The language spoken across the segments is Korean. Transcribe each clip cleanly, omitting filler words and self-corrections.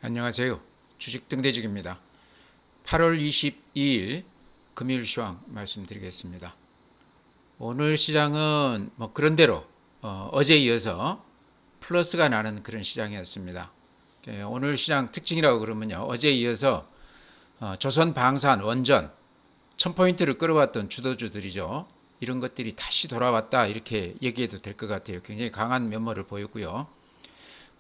안녕하세요. 주식 등대직입니다. 8월 22일 금요일 시황 말씀드리겠습니다. 오늘 시장은 뭐 그런대로 어제에 이어서 플러스가 나는 그런 시장이었습니다. 오늘 시장 특징이라고 그러면요, 어제에 이어서 조선 방산 원전 1000포인트를 끌어왔던 주도주들이죠. 이런 것들이 다시 돌아왔다 이렇게 얘기해도 될 것 같아요. 굉장히 강한 면모를 보였고요.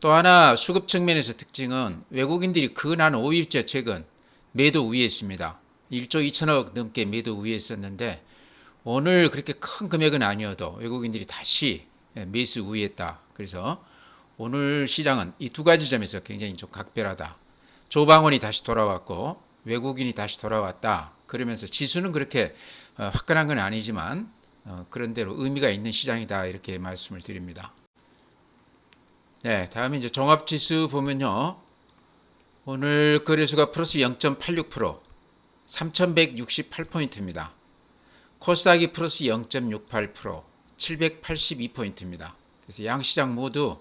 또 하나 수급 측면에서 특징은 외국인들이 근한 5일째 최근 매도 우위에 있습니다. 1조 2천억 넘게 매도 우위에 있었는데 오늘 그렇게 큰 금액은 아니어도 외국인들이 다시 매수 우위했다. 그래서 오늘 시장은 이 두 가지 점에서 굉장히 좀 각별하다. 조방원이 다시 돌아왔고 외국인이 다시 돌아왔다. 그러면서 지수는 그렇게 화끈한 건 아니지만 그런대로 의미가 있는 시장이다 이렇게 말씀을 드립니다. 네, 다음에 이제 종합지수 보면요. 오늘 거래소가 플러스 0.86%, 3168포인트입니다. 코스닥이 플러스 0.68%, 782포인트입니다. 그래서 양시장 모두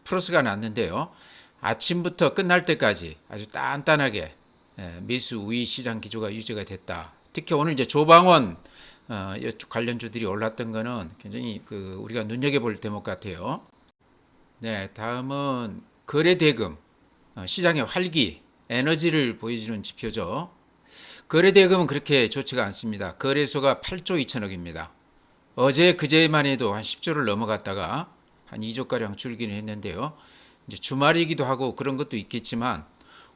플러스가 났는데요. 아침부터 끝날 때까지 아주 단단하게 매수 우위 시장 기조가 유지가 됐다. 특히 오늘 이제 조방원 관련주들이 올랐던 거는 굉장히 우리가 눈여겨볼 대목 같아요. 네, 다음은 거래대금, 시장의 활기, 에너지를 보여주는 지표죠. 거래대금은 그렇게 좋지가 않습니다. 거래소가 8조 2천억입니다. 어제 그제만 해도 한 10조를 넘어갔다가 한 2조가량 줄기는 했는데요. 이제 주말이기도 하고 그런 것도 있겠지만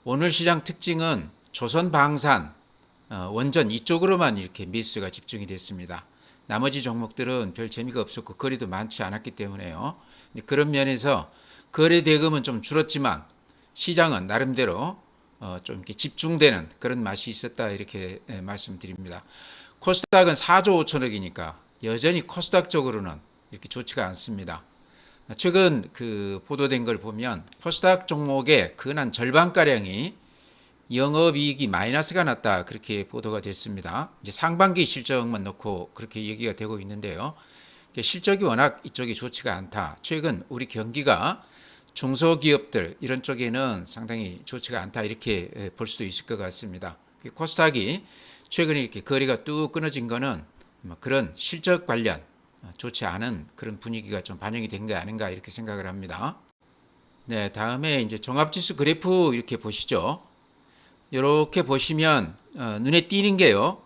오늘 시장 특징은 조선 방산, 원전 이쪽으로만 이렇게 매수가 집중이 됐습니다. 나머지 종목들은 별 재미가 없었고 거래도 많지 않았기 때문에요. 그런 면에서 거래 대금은 좀 줄었지만 시장은 나름대로 좀 이렇게 집중되는 그런 맛이 있었다 이렇게 말씀드립니다. 코스닥은 4조 5천억이니까 여전히 코스닥 쪽으로는 이렇게 좋지가 않습니다. 최근 보도된 걸 보면 코스닥 종목의 근한 절반가량이 영업이익이 마이너스가 났다 그렇게 보도가 됐습니다. 이제 상반기 실적만 놓고 그렇게 얘기가 되고 있는데요. 실적이 워낙 이쪽이 좋지가 않다. 최근 우리 경기가 중소기업들 이런 쪽에는 상당히 좋지가 않다 이렇게 볼 수도 있을 것 같습니다. 코스닥이 최근에 이렇게 거래가 뚝 끊어진 거는 그런 실적 관련 좋지 않은 그런 분위기가 좀 반영이 된 게 아닌가 이렇게 생각을 합니다. 네, 다음에 이제 종합지수 그래프 이렇게 보시죠. 이렇게 보시면 눈에 띄는 게요.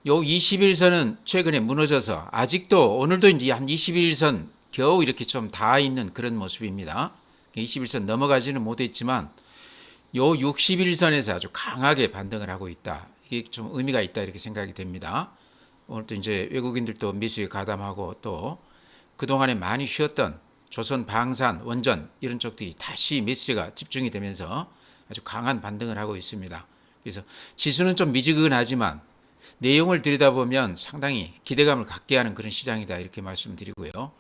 요 21선은 최근에 무너져서 아직도 오늘도 이제 한 21선 겨우 이렇게 좀 닿아 있는 그런 모습입니다. 21선 넘어가지는 못했지만 요 61선에서 아주 강하게 반등을 하고 있다. 이게 좀 의미가 있다 이렇게 생각이 됩니다. 오늘도 이제 외국인들도 매수에 가담하고 또 그동안에 많이 쉬었던 조선 방산, 원전 이런 쪽들이 다시 매수가 집중이 되면서 아주 강한 반등을 하고 있습니다. 그래서 지수는 좀 미지근하지만 내용을 들여다보면 상당히 기대감을 갖게 하는 그런 시장이다 이렇게 말씀드리고요.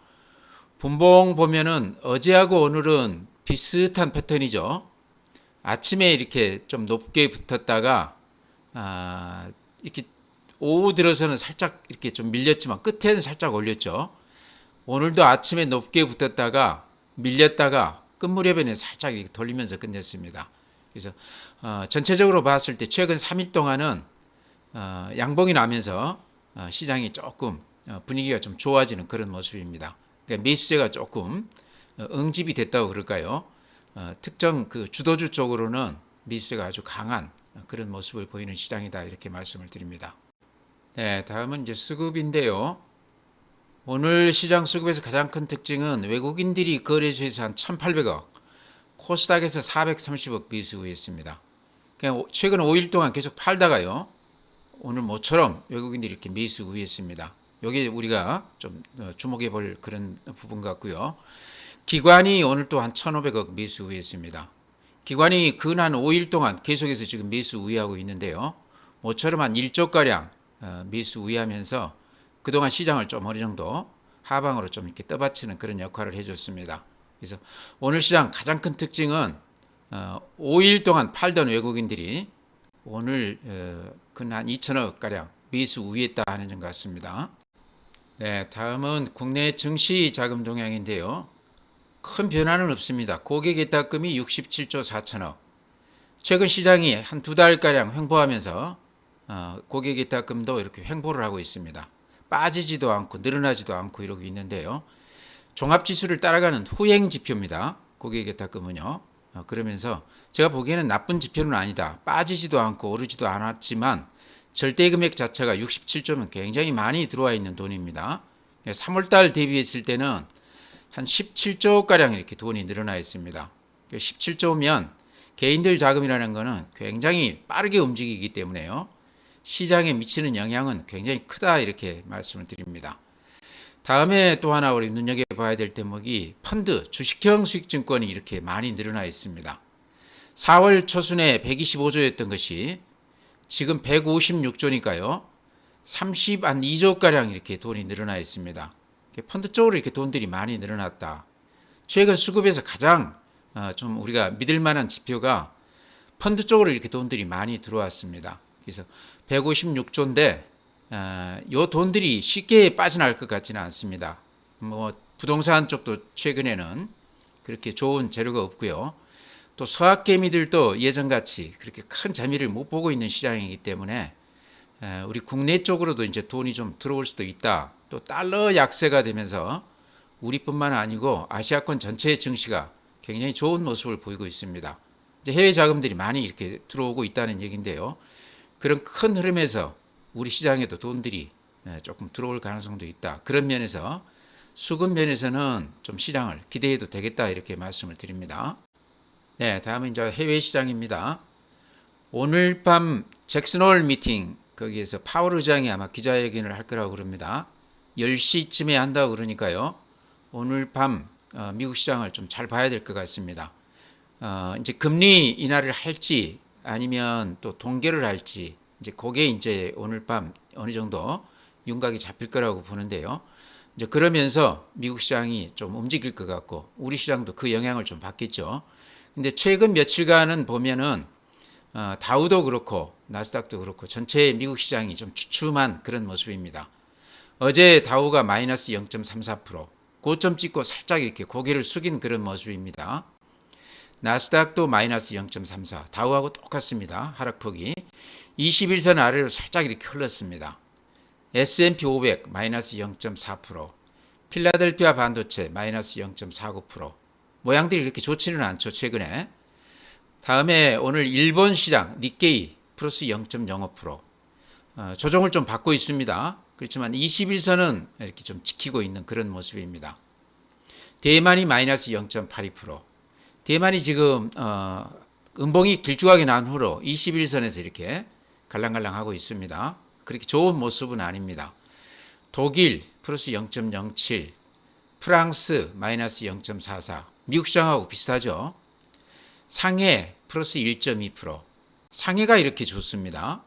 분봉 보면은 어제하고 오늘은 비슷한 패턴이죠. 아침에 이렇게 좀 높게 붙었다가 이렇게 오후 들어서는 살짝 이렇게 좀 밀렸지만 끝에는 살짝 올렸죠. 오늘도 아침에 높게 붙었다가 밀렸다가 끝 무렵에는 살짝 이렇게 돌리면서 끝냈습니다. 그래서 전체적으로 봤을 때 최근 3일 동안은 양봉이 나면서 시장이 조금 분위기가 좀 좋아지는 그런 모습입니다. 그러니까 매수세가 조금 응집이 됐다고 그럴까요? 특정 주도주 쪽으로는 매수세가 아주 강한 그런 모습을 보이는 시장이다 이렇게 말씀을 드립니다. 네, 다음은 이제 수급인데요. 오늘 시장 수급에서 가장 큰 특징은 외국인들이 거래소에서 한 1,800억, 코스닥에서 430억 매수 후였습니다. 그냥 최근 5일 동안 계속 팔다가요. 오늘 모처럼 외국인들이 이렇게 매수 우위했습니다. 여기 우리가 좀 주목해 볼 그런 부분 같고요. 기관이 오늘 또 한 1,500억 매수 우위했습니다. 기관이 근한 5일 동안 계속해서 지금 매수 우위하고 있는데요. 모처럼 한 1조가량 매수 우위하면서 그동안 시장을 좀 어느 정도 하방으로 좀 이렇게 떠받치는 그런 역할을 해줬습니다. 그래서 오늘 시장 가장 큰 특징은 5일 동안 팔던 외국인들이 오늘 근한 2천억 가량 매수 우위했다 하는 점 같습니다. 네, 다음은 국내 증시 자금 동향인데요. 큰 변화는 없습니다. 고객예탁금이 67조 4천억. 최근 시장이 한 두 달가량 횡보하면서 고객예탁금도 이렇게 횡보를 하고 있습니다. 빠지지도 않고 늘어나지도 않고 이러고 있는데요. 종합지수를 따라가는 후행 지표입니다. 고객예탁금은요. 그러면서 제가 보기에는 나쁜 지표는 아니다. 빠지지도 않고 오르지도 않았지만 절대 금액 자체가 67조면 굉장히 많이 들어와 있는 돈입니다. 3월달 대비했을 때는 한 17조가량 이렇게 돈이 늘어나 있습니다. 17조면 개인들 자금이라는 것은 굉장히 빠르게 움직이기 때문에요. 시장에 미치는 영향은 굉장히 크다 이렇게 말씀을 드립니다. 다음에 또 하나 우리 눈여겨봐야 될 대목이 펀드, 주식형 수익증권이 이렇게 많이 늘어나 있습니다. 4월 초순에 125조였던 것이 지금 156조니까요. 32조가량 이렇게 돈이 늘어나 있습니다. 펀드 쪽으로 이렇게 돈들이 많이 늘어났다. 최근 수급에서 가장 좀 우리가 믿을 만한 지표가 펀드 쪽으로 이렇게 돈들이 많이 들어왔습니다. 그래서 156조인데 요 돈들이 쉽게 빠져나갈 것 같지는 않습니다. 뭐 부동산 쪽도 최근에는 그렇게 좋은 재료가 없고요. 또 서학개미들도 예전같이 그렇게 큰 재미를 못 보고 있는 시장이기 때문에 우리 국내 쪽으로도 이제 돈이 좀 들어올 수도 있다. 또 달러 약세가 되면서 우리뿐만 아니고 아시아권 전체의 증시가 굉장히 좋은 모습을 보이고 있습니다. 이제 해외 자금들이 많이 이렇게 들어오고 있다는 얘기인데요. 그런 큰 흐름에서 우리 시장에도 돈들이 조금 들어올 가능성도 있다. 그런 면에서 수급 면에서는 좀 시장을 기대해도 되겠다 이렇게 말씀을 드립니다. 네, 다음은 이제 해외 시장입니다. 오늘 밤 잭슨홀 미팅 거기에서 파월 의장이 아마 기자회견을 할 거라고 그럽니다. 10시쯤에 한다고 그러니까요. 오늘 밤 미국 시장을 좀 잘 봐야 될 것 같습니다. 이제 금리 인하를 할지 아니면 또 동결을 할지 이제 그게 이제 오늘 밤 어느 정도 윤곽이 잡힐 거라고 보는데요. 이제 그러면서 미국 시장이 좀 움직일 것 같고 우리 시장도 그 영향을 좀 받겠죠. 근데 최근 며칠간은 보면은 다우도 그렇고 나스닥도 그렇고 전체 미국 시장이 좀 주춤한 그런 모습입니다. 어제 다우가 마이너스 0.34%, 고점 찍고 살짝 이렇게 고개를 숙인 그런 모습입니다. 나스닥도 마이너스 0.34, 다우하고 똑같습니다. 하락폭이 21선 아래로 살짝 이렇게 흘렀습니다. S&P 500 마이너스 0.4%, 필라델피아 반도체 마이너스 0.49%. 모양들이 이렇게 좋지는 않죠, 최근에. 다음에 오늘 일본 시장 니케이 플러스 0.05%. 조정을 좀 받고 있습니다. 그렇지만 21선은 이렇게 좀 지키고 있는 그런 모습입니다. 대만이 마이너스 0.82%. 대만이 지금 음봉이 길쭉하게 난 후로 21선에서 이렇게 갈랑갈랑 하고 있습니다. 그렇게 좋은 모습은 아닙니다. 독일 플러스 0.07, 프랑스 마이너스 0.44, 미국 시장하고 비슷하죠. 상해 플러스 1.2%. 상해가 이렇게 좋습니다.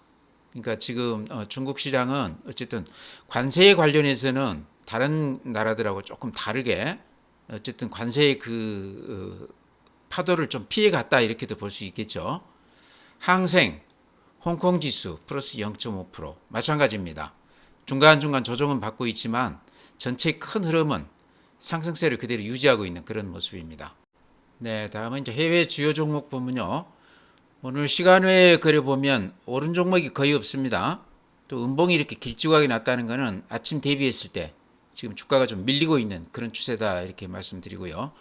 그러니까 지금 중국 시장은 어쨌든 관세에 관련해서는 다른 나라들하고 조금 다르게 어쨌든 관세의 그 파도를 좀 피해갔다 이렇게도 볼 수 있겠죠. 항생, 홍콩 지수 플러스 0.5% 마찬가지입니다. 중간중간 조정은 받고 있지만 전체 큰 흐름은 상승세를 그대로 유지하고 있는 그런 모습입니다. 네, 다음은 이제 해외 주요 종목 보면요. 오늘 시간외에 그려보면 오른 종목이 거의 없습니다. 또 음봉이 이렇게 길쭉하게 났다는 것은 아침 대비했을 때 지금 주가가 좀 밀리고 있는 그런 추세다 이렇게 말씀드리고요.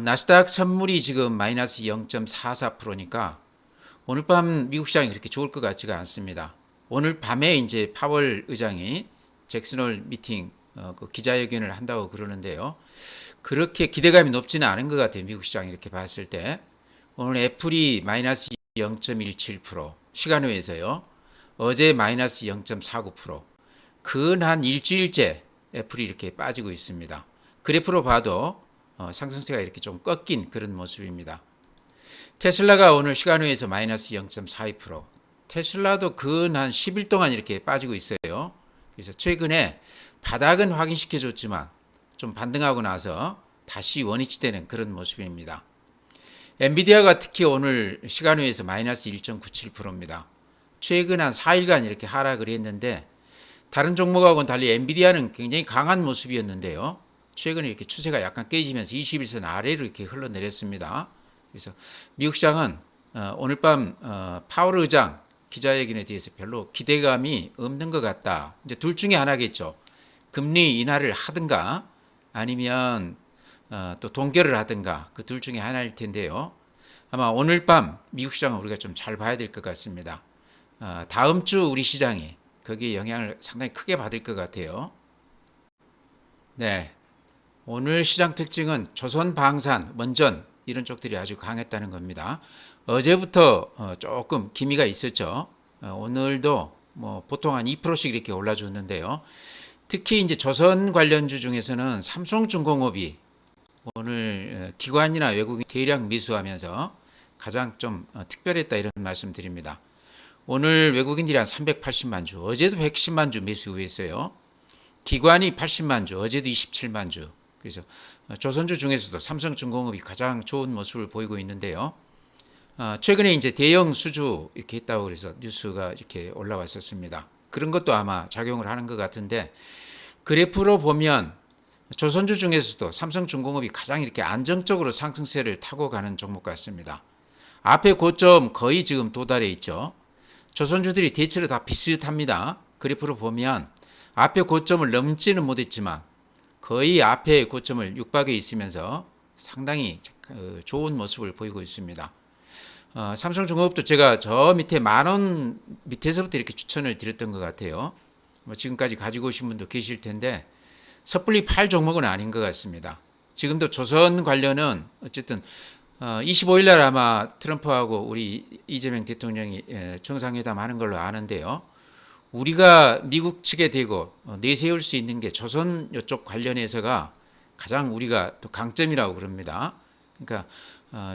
나스닥 선물이 지금 마이너스 0.44%니까 오늘 밤 미국 시장이 그렇게 좋을 것 같지가 않습니다. 오늘 밤에 이제 파월 의장이 잭슨홀 미팅 그 기자회견을 한다고 그러는데요. 그렇게 기대감이 높지는 않은 것 같아요. 미국 시장 이렇게 봤을 때. 오늘 애플이 마이너스 0.17%, 시간외에서요. 어제 마이너스 0.49%. 근 한 일주일째 애플이 이렇게 빠지고 있습니다. 그래프로 봐도 상승세가 이렇게 좀 꺾인 그런 모습입니다. 테슬라가 오늘 시간외에서 마이너스 0.42%. 테슬라도 근 한 10일 동안 이렇게 빠지고 있어요. 그래서 최근에 바닥은 확인시켜줬지만 좀 반등하고 나서 다시 원위치되는 그런 모습입니다. 엔비디아가 특히 오늘 시간외에서 마이너스 1.97%입니다. 최근 한 4일간 이렇게 하락을 했는데 다른 종목하고는 달리 엔비디아는 굉장히 강한 모습이었는데요. 최근에 이렇게 추세가 약간 깨지면서 21선 아래로 이렇게 흘러내렸습니다. 그래서 미국 시장은 오늘 밤 파월 의장 기자회견에 대해서 별로 기대감이 없는 것 같다. 이제 둘 중에 하나겠죠. 금리 인하를 하든가 아니면 또 동결을 하든가 그 둘 중에 하나일 텐데요. 아마 오늘 밤 미국 시장은 우리가 좀 잘 봐야 될 것 같습니다. 다음 주 우리 시장이 거기에 영향을 상당히 크게 받을 것 같아요. 네, 오늘 시장 특징은 조선 방산, 원전 이런 쪽들이 아주 강했다는 겁니다. 어제부터 조금 기미가 있었죠. 오늘도 뭐 보통 한 2%씩 이렇게 올라줬는데요. 특히 이제 조선 관련주 중에서는 삼성중공업이 오늘 기관이나 외국인 대량 매수하면서 가장 좀 특별했다 이런 말씀 드립니다. 오늘 외국인들이 한 380만 주, 어제도 110만 주 매수 했어요. 기관이 80만 주, 어제도 27만 주. 그래서 조선주 중에서도 삼성중공업이 가장 좋은 모습을 보이고 있는데요. 최근에 이제 대형 수주 이렇게 했다고 그래서 뉴스가 이렇게 올라왔었습니다. 그런 것도 아마 작용을 하는 것 같은데 그래프로 보면 조선주 중에서도 삼성중공업이 가장 이렇게 안정적으로 상승세를 타고 가는 종목 같습니다. 앞에 고점 거의 지금 도달해 있죠. 조선주들이 대체로 다 비슷합니다. 그래프로 보면 앞에 고점을 넘지는 못했지만 거의 앞에 고점을 육박해 있으면서 상당히 좋은 모습을 보이고 있습니다. 삼성중공업도 제가 저 밑에 10,000원 밑에서부터 이렇게 추천을 드렸던 것 같아요. 지금까지 가지고 오신 분도 계실 텐데 섣불리 팔 종목은 아닌 것 같습니다. 지금도 조선 관련은 어쨌든 25일 날 아마 트럼프하고 우리 이재명 대통령이 정상회담 하는 걸로 아는데요. 우리가 미국 측에 대고 내세울 수 있는 게 조선 이쪽 관련해서가 가장 우리가 또 강점이라고 그럽니다. 그러니까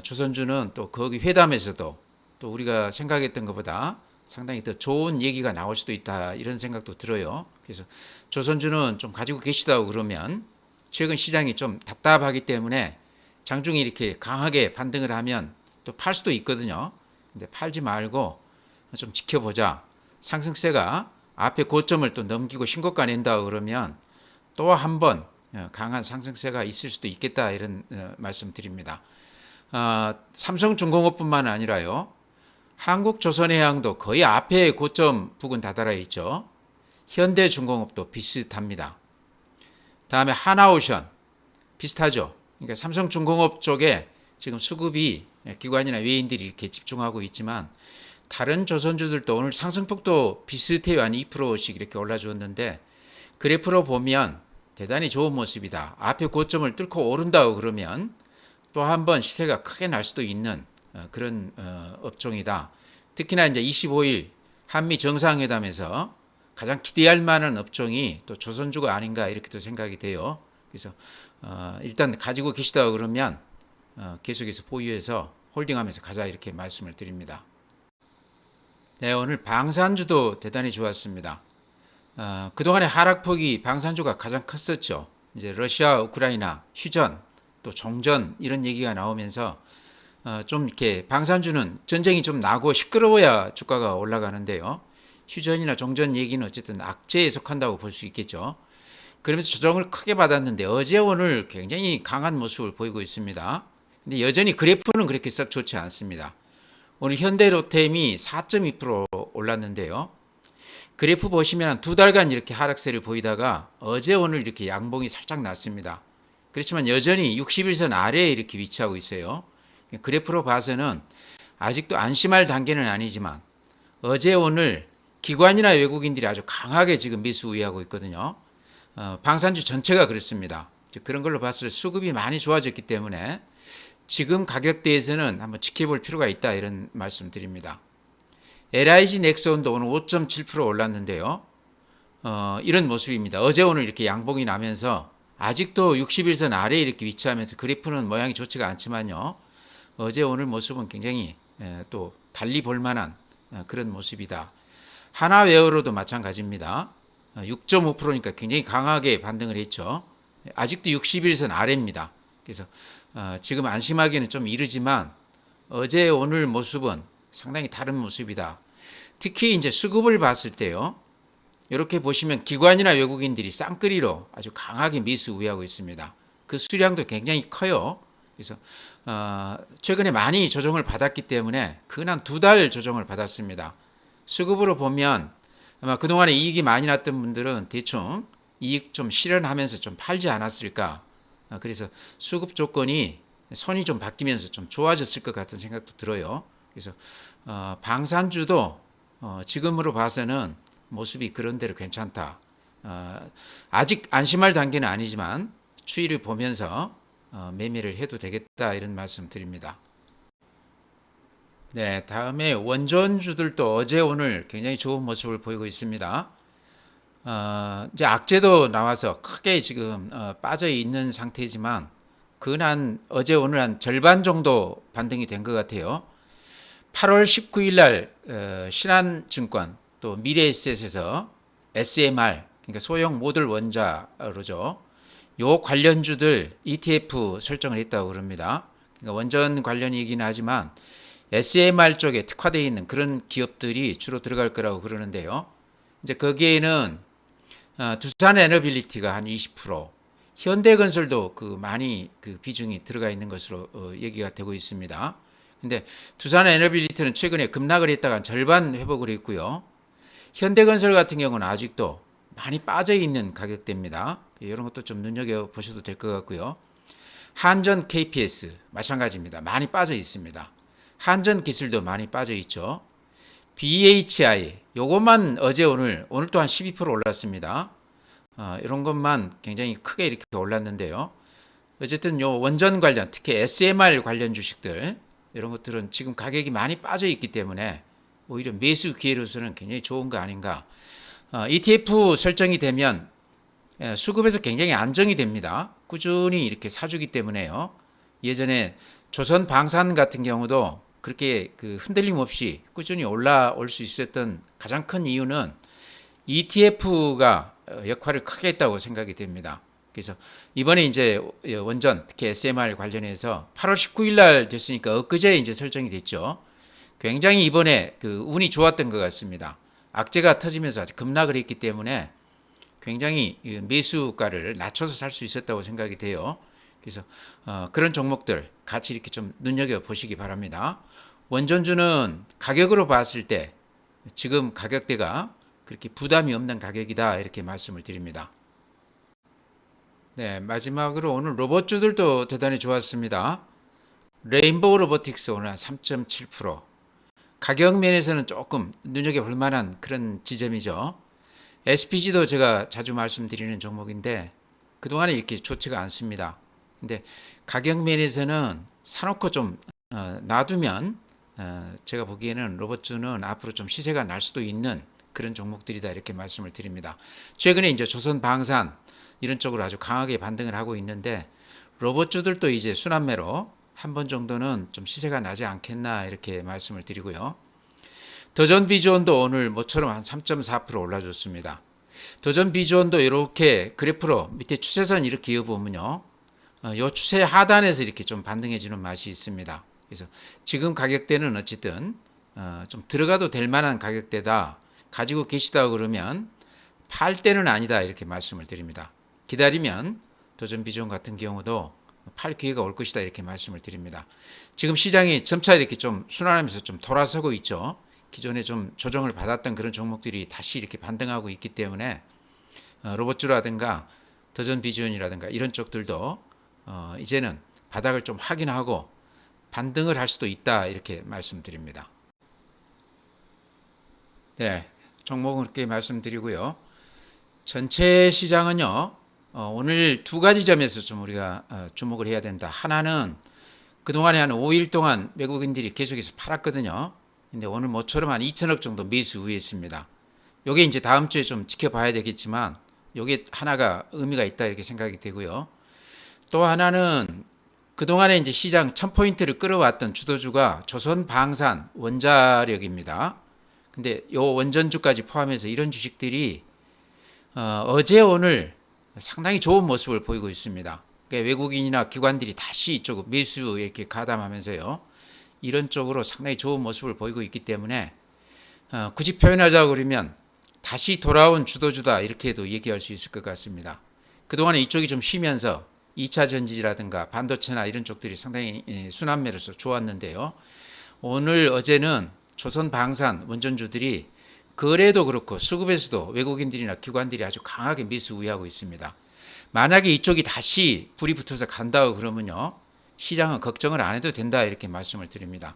조선주는 또 거기 회담에서도 또 우리가 생각했던 것보다 상당히 더 좋은 얘기가 나올 수도 있다 이런 생각도 들어요. 그래서 조선주는 좀 가지고 계시다고 그러면 최근 시장이 좀 답답하기 때문에 장중에 이렇게 강하게 반등을 하면 또 팔 수도 있거든요. 근데 팔지 말고 좀 지켜보자. 상승세가 앞에 고점을 또 넘기고 신고가 낸다 그러면 또 한 번 강한 상승세가 있을 수도 있겠다 이런 말씀 드립니다. 삼성중공업뿐만 아니라요. 한국조선해양도 거의 앞에 고점 부근 다다라 있죠. 현대중공업도 비슷합니다. 다음에 하나오션 비슷하죠. 그러니까 삼성중공업 쪽에 지금 수급이 기관이나 외인들이 이렇게 집중하고 있지만 다른 조선주들도 오늘 상승폭도 비슷해요. 한 2%씩 이렇게 올라주었는데 그래프로 보면 대단히 좋은 모습이다. 앞에 고점을 뚫고 오른다고 그러면 또 한 번 시세가 크게 날 수도 있는 그런 업종이다. 특히나 이제 25일 한미 정상회담에서 가장 기대할 만한 업종이 또 조선주가 아닌가 이렇게도 생각이 돼요. 그래서 일단 가지고 계시다고 그러면 계속해서 보유해서 홀딩하면서 가자 이렇게 말씀을 드립니다. 네, 오늘 방산주도 대단히 좋았습니다. 그동안의 하락폭이 방산주가 가장 컸었죠. 이제 러시아, 우크라이나, 휴전, 또 종전 이런 얘기가 나오면서 좀 이렇게 방산주는 전쟁이 좀 나고 시끄러워야 주가가 올라가는데요. 휴전이나 종전 얘기는 어쨌든 악재에 속한다고 볼 수 있겠죠. 그러면서 조정을 크게 받았는데 어제 오늘 굉장히 강한 모습을 보이고 있습니다. 근데 여전히 그래프는 그렇게 썩 좋지 않습니다. 오늘 현대로템이 4.2% 올랐는데요. 그래프 보시면 두 달간 이렇게 하락세를 보이다가 어제 오늘 이렇게 양봉이 살짝 났습니다. 그렇지만 여전히 61선 아래에 이렇게 위치하고 있어요. 그래프로 봐서는 아직도 안심할 단계는 아니지만 어제 오늘 기관이나 외국인들이 아주 강하게 지금 매수 우위하고 있거든요. 방산주 전체가 그렇습니다. 그런 걸로 봤을 때 수급이 많이 좋아졌기 때문에 지금 가격대에서는 한번 지켜볼 필요가 있다 이런 말씀 드립니다. LIG 넥슨도 오늘 5.7% 올랐는데요. 이런 모습입니다. 어제 오늘 이렇게 양봉이 나면서 아직도 61선 아래에 이렇게 위치하면서 그래프는 모양이 좋지가 않지만요. 어제 오늘 모습은 굉장히 또 달리 볼 만한 그런 모습이다. 하나웨어로도 마찬가지입니다. 6.5%니까 굉장히 강하게 반등을 했죠. 아직도 61선 아래입니다. 그래서 지금 안심하기는 좀 이르지만 어제 오늘 모습은 상당히 다른 모습이다. 특히 이제 수급을 봤을 때요. 이렇게 보시면 기관이나 외국인들이 쌍끌이로 아주 강하게 매수 우회하고 있습니다. 그 수량도 굉장히 커요. 그래서 최근에 많이 조정을 받았기 때문에 근한 2달 조정을 받았습니다. 수급으로 보면 아마 그동안에 이익이 많이 났던 분들은 대충 이익 좀 실현하면서 좀 팔지 않았을까. 그래서 수급 조건이 손이 좀 바뀌면서 좀 좋아졌을 것 같은 생각도 들어요. 그래서 방산주도 지금으로 봐서는 모습이 그런대로 괜찮다. 아직 안심할 단계는 아니지만 추이를 보면서 매매를 해도 되겠다 이런 말씀 드립니다. 네, 다음에 원전주들도 어제 오늘 굉장히 좋은 모습을 보이고 있습니다. 이제 악재도 나와서 크게 지금 빠져 있는 상태지만 근한 어제 오늘 한 절반 정도 반등이 된 것 같아요. 8월 19일 날 신한증권 또 미래에셋에서 SMR 그러니까 소형 모듈 원자로죠. 요 관련주들 ETF 설정을 했다고 그럽니다. 그러니까 원전 관련이긴 하지만 SMR 쪽에 특화되어 있는 그런 기업들이 주로 들어갈 거라고 그러는데요. 이제 거기에는 두산 에너빌리티가 한 20%, 현대건설도 많이 비중이 들어가 있는 것으로 얘기가 되고 있습니다. 근데 두산 에너빌리티는 최근에 급락을 했다가 절반 회복을 했고요. 현대건설 같은 경우는 아직도 많이 빠져 있는 가격대입니다. 이런 것도 좀 눈여겨 보셔도 될 것 같고요. 한전 KPS 마찬가지입니다. 많이 빠져 있습니다. 한전 기술도 많이 빠져 있죠. BHI 요것만 어제 오늘 또한 12% 올랐습니다. 이런 것만 굉장히 크게 이렇게 올랐는데요. 어쨌든 요 원전 관련 특히 SMR 관련 주식들 이런 것들은 지금 가격이 많이 빠져 있기 때문에 오히려 매수 기회로서는 굉장히 좋은 거 아닌가. ETF 설정이 되면 수급에서 굉장히 안정이 됩니다. 꾸준히 이렇게 사주기 때문에요. 예전에 조선 방산 같은 경우도 그렇게 흔들림 없이 꾸준히 올라올 수 있었던 가장 큰 이유는 ETF가 역할을 크게 했다고 생각이 됩니다. 그래서 이번에 이제 원전 특히 SMR 관련해서 8월 19일 날 됐으니까 엊그제 이제 설정이 됐죠. 굉장히 이번에 운이 좋았던 것 같습니다. 악재가 터지면서 아주 급락을 했기 때문에 굉장히 매수가를 낮춰서 살 수 있었다고 생각이 돼요. 그래서 그런 종목들 같이 이렇게 좀 눈여겨 보시기 바랍니다. 원전주는 가격으로 봤을 때 지금 가격대가 그렇게 부담이 없는 가격이다 이렇게 말씀을 드립니다. 네, 마지막으로 오늘 로봇주들도 대단히 좋았습니다. 레인보우 로보틱스 오늘 한 3.7%. 가격 면에서는 조금 눈여겨볼 만한 그런 지점이죠. SPG도 제가 자주 말씀드리는 종목인데 그동안에 이렇게 좋지가 않습니다. 근데 가격 면에서는 사놓고 좀 놔두면 제가 보기에는 로봇주는 앞으로 좀 시세가 날 수도 있는 그런 종목들이다 이렇게 말씀을 드립니다. 최근에 이제 조선 방산 이런 쪽으로 아주 강하게 반등을 하고 있는데 로봇주들도 이제 순환매로 한 번 정도는 좀 시세가 나지 않겠나 이렇게 말씀을 드리고요. 더전 비주온도 오늘 모처럼 한 3.4% 올라줬습니다. 더전 비주온도 이렇게 그래프로 밑에 추세선 이렇게 이어보면요. 이 추세 하단에서 이렇게 좀 반등해주는 맛이 있습니다. 그래서 지금 가격대는 어쨌든 좀 들어가도 될 만한 가격대다. 가지고 계시다 그러면 팔 때는 아니다 이렇게 말씀을 드립니다. 기다리면 더전 비주온 같은 경우도 팔 기회가 올 것이다 이렇게 말씀을 드립니다. 지금 시장이 점차 이렇게 좀 순환하면서 좀 돌아서고 있죠. 기존에 좀 조정을 받았던 그런 종목들이 다시 이렇게 반등하고 있기 때문에 로봇주라든가 더전 비주온이라든가 이런 쪽들도 이제는 바닥을 좀 확인하고 반등을 할 수도 있다 이렇게 말씀드립니다. 네, 종목은 그렇게 말씀드리고요. 전체 시장은요. 오늘 두 가지 점에서 좀 우리가 주목을 해야 된다. 하나는 그동안에 한 5일 동안 외국인들이 계속해서 팔았거든요. 근데 오늘 모처럼 한 2천억 정도 매수 우회했습니다. 요게 이제 다음 주에 좀 지켜봐야 되겠지만 요게 하나가 의미가 있다 이렇게 생각이 되고요. 또 하나는 그동안에 이제 시장 1000포인트를 끌어왔던 주도주가 조선 방산 원자력입니다. 근데 요 원전주까지 포함해서 이런 주식들이 어제 오늘 상당히 좋은 모습을 보이고 있습니다. 그러니까 외국인이나 기관들이 다시 이쪽 매수 이렇게 가담하면서요. 이런 쪽으로 상당히 좋은 모습을 보이고 있기 때문에 굳이 표현하자고 그러면 다시 돌아온 주도주다 이렇게도 얘기할 수 있을 것 같습니다. 그동안에 이쪽이 좀 쉬면서 2차 전지라든가 반도체나 이런 쪽들이 상당히 순환매로서 좋았는데요. 오늘 어제는 조선방산 원전주들이 거래도 그렇고 수급에서도 외국인들이나 기관들이 아주 강하게 매수 우위하고 있습니다. 만약에 이쪽이 다시 불이 붙어서 간다고 그러면요, 시장은 걱정을 안 해도 된다 이렇게 말씀을 드립니다.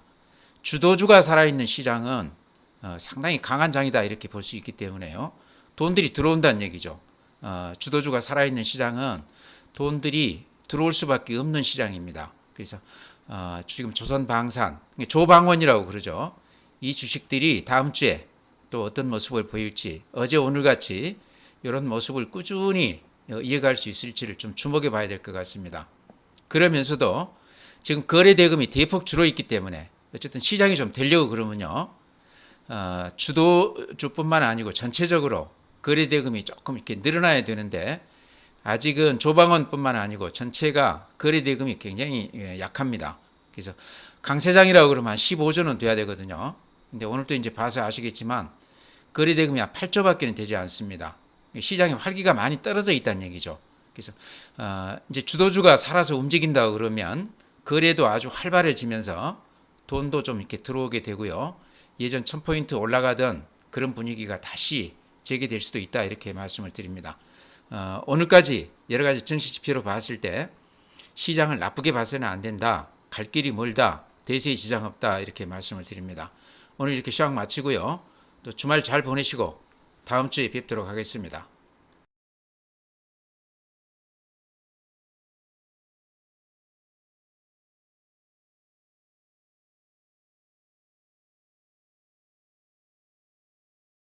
주도주가 살아있는 시장은 상당히 강한 장이다 이렇게 볼 수 있기 때문에요. 돈들이 들어온다는 얘기죠. 주도주가 살아있는 시장은 돈들이 들어올 수밖에 없는 시장입니다. 그래서 지금 조선방산, 조방원이라고 그러죠. 이 주식들이 다음 주에 또 어떤 모습을 보일지, 어제 오늘같이 이런 모습을 꾸준히 이어갈 수 있을지를 좀 주목해 봐야 될 것 같습니다. 그러면서도 지금 거래 대금이 대폭 줄어있기 때문에 어쨌든 시장이 좀 되려고 그러면요, 주도주뿐만 아니고 전체적으로 거래 대금이 조금 이렇게 늘어나야 되는데 아직은 조방원뿐만 아니고 전체가 거래 대금이 굉장히 약합니다. 그래서 강세장이라고 그러면 한 15조는 돼야 되거든요. 근데 오늘도 이제 봐서 아시겠지만 거래 대금이 한 8조밖에는 되지 않습니다. 시장의 활기가 많이 떨어져 있다는 얘기죠. 그래서 이제 주도주가 살아서 움직인다 그러면 거래도 아주 활발해지면서 돈도 좀 이렇게 들어오게 되고요. 예전 1000포인트 올라가던 그런 분위기가 다시 재개될 수도 있다 이렇게 말씀을 드립니다. 오늘까지 여러 가지 증시 지표로 봤을 때 시장을 나쁘게 봐서는 안 된다. 갈 길이 멀다. 대세에 지장 없다. 이렇게 말씀을 드립니다. 오늘 이렇게 시황 마치고요. 또 주말 잘 보내시고 다음 주에 뵙도록 하겠습니다.